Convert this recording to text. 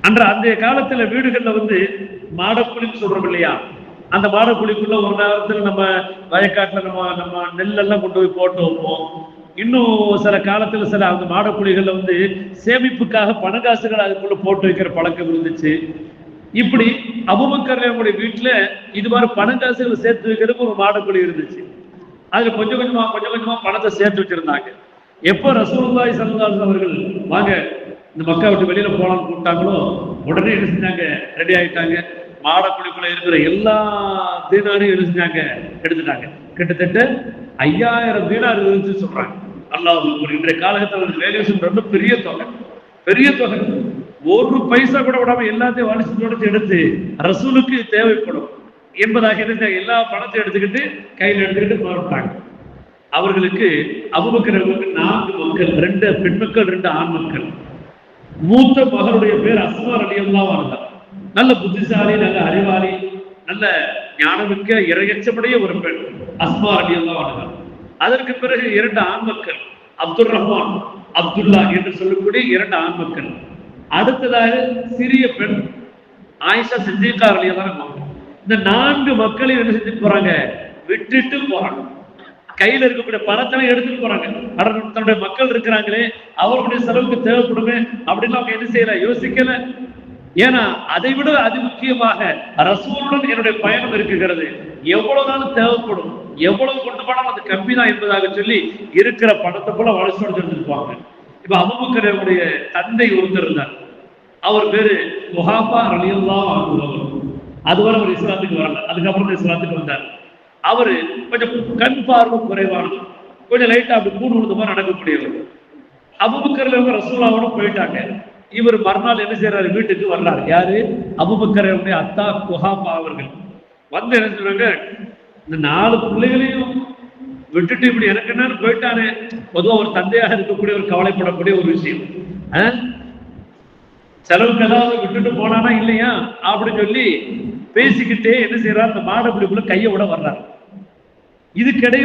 அந்த காலத்துல வீடுகள்ல வந்து மாடக்குழின்னு சொல்றோம் இல்லையா, அந்த மாடக்குழிக்குள்ள ஒரு நேரத்துல நம்ம வயக்காட்டுல நம்ம நெல்லெல்லாம் கொண்டு போய் போட்டு வைப்போம். இன்னும் சில காலத்துல சில அந்த மாடக்குழிகள்ல வந்து சேமிப்புக்காக பணக்காசுகள் அதுக்குள்ள போட்டு வைக்கிற பழக்கம் இருந்துச்சு. இப்படி அபூபக்கர் ரலியல்லாஹு அன்ஹு வீட்டுல இது மாதிரி பணக்காசுகளை சேர்த்து வைக்கிறதுக்கு ஒரு மாடக்குழி இருந்துச்சு. அதுல கொஞ்சம் கொஞ்சமா பணத்தை சேர்த்து வச்சிருந்தாங்க. எப்ப ரசூலுல்லாஹி ஸல்லல்லாஹு அலைஹி அவர்கள் வாங்க இந்த மக்கா விட்டு வெளியில போலாம்னு கூப்பிட்டாங்களோ, உடனே என்ன செஞ்சாங்க, ரெடி ஆயிட்டாங்க. மாடக்குழிக்குள்ள இருக்கிற எல்லா தீனாரையும் என்ன செஞ்சாங்க, எடுத்துட்டாங்க. கிட்டத்தட்ட 5000 தீனார் இருந்துச்சு சொல்றாங்க. அல்லாஹ் இன்றைய காலகட்டத்தில் வேல்யூஷன் ரொம்ப பெரிய தொகை, பெரிய தொகை. ஒரு பைசா கூட விடாம எல்லாத்தையும் வலிச்சு தொடச்சு எடுத்து ரசூலுக்கு தேவைப்படும் என்பதாக இருந்த எல்லா பணத்தை எடுத்துக்கிட்டு கையில் எடுத்துக்கிட்டு புறப்பட்டாங்க. அவர்களுக்கு அபூபக்கர் 4 மக்கள், 2 பெண் மக்கள், 2 ஆண் மக்கள். மூத்த மகளுடைய பேர் அஸ்மா ரலியல்லாஹு அன்ஹா. நல்ல புத்திசாலி, நல்ல அறிவாளி, நல்ல ஞானமிக்க இறையச்சமுடைய ஒரு பெண் அஸ்மா ரலியல்லாஹு அன்ஹா. அதற்கு பிறகு 2 ஆண் மக்கள், அப்துல் ரஹ்மான், அப்துல்லா என்று சொல்லக்கூடிய 2 ஆண் மக்கள். அடுத்ததாக சிறிய பெண் ஆயிஷா சித்திகா ரலியல்லாஹு அன்ஹா. இந்த 4 மக்களையும் என்ன செஞ்சுட்டு போறாங்க, விட்டுட்டு போறாங்க. கையில இருக்கக்கூடிய பணத்தை எடுத்துட்டு போறாங்க. தன்னுடைய மக்கள் இருக்கிறாங்களே, அவர்களுடைய செலவுக்கு தேவைப்படுமே அப்படின்னு அவங்க என்ன செய்யல, யோசிக்கல. ஏன்னா அதை விட அதி முக்கியமாக ரசூலுடன் என்னுடைய பயணம் இருக்குகிறது, எவ்வளவு நாளும் தேவைப்படும், எவ்வளவு கொண்டு போனாலும் அது கம்மிதான் என்பதாக சொல்லி இருக்கிற பணத்தை போல வளர்ச்சி எடுத்துருப்பாங்க. இப்ப அபூபக்கருடைய தந்தை ஒருத்தர் இருந்தார். அவர் பேரு குஹாஃபா ரலியல்லாஹு அன்ஹு. அதுவரை அவர் இஸ்லாத்துக்கு வரல, அதுக்கப்புறம் இஸ்லாத்துக்கு வந்தார். அவரு கொஞ்சம் கண் பார்வை குறைவானது, கொஞ்சம் லைட்டா அப்படி கூடு விழுந்த மாதிரி நடக்கக்கூடியவர். அபூபக்கர் ரசூலுல்லாஹோட போயிட்டாங்க. இவர் மறுநாள் என்ன செய்யறாரு, வீட்டுக்கு வர்றாரு. யாரு, அபூபக்கருடைய அத்தா குஹாஃபா அவர்கள். வந்து என்ன சொல்றாங்க, இந்த 4 பிள்ளைகளையும் விட்டுட்டு இப்படி எனக்கு என்னன்னு போயிட்டானே. பொதுவாக ஒரு தந்தையாக இருக்கக்கூடிய ஒரு கவலைப்படக்கூடிய ஒரு விஷயம். செலவுக்கு ஏதாவது விட்டுட்டு போனானா இல்லையா அப்படின்னு சொல்லி பேசிக்கிட்டே என்ன செய்யறாரு, அந்த மாடக்குழிக்குள்ள கையை விட வர்றாரு. இதுக்கிடையில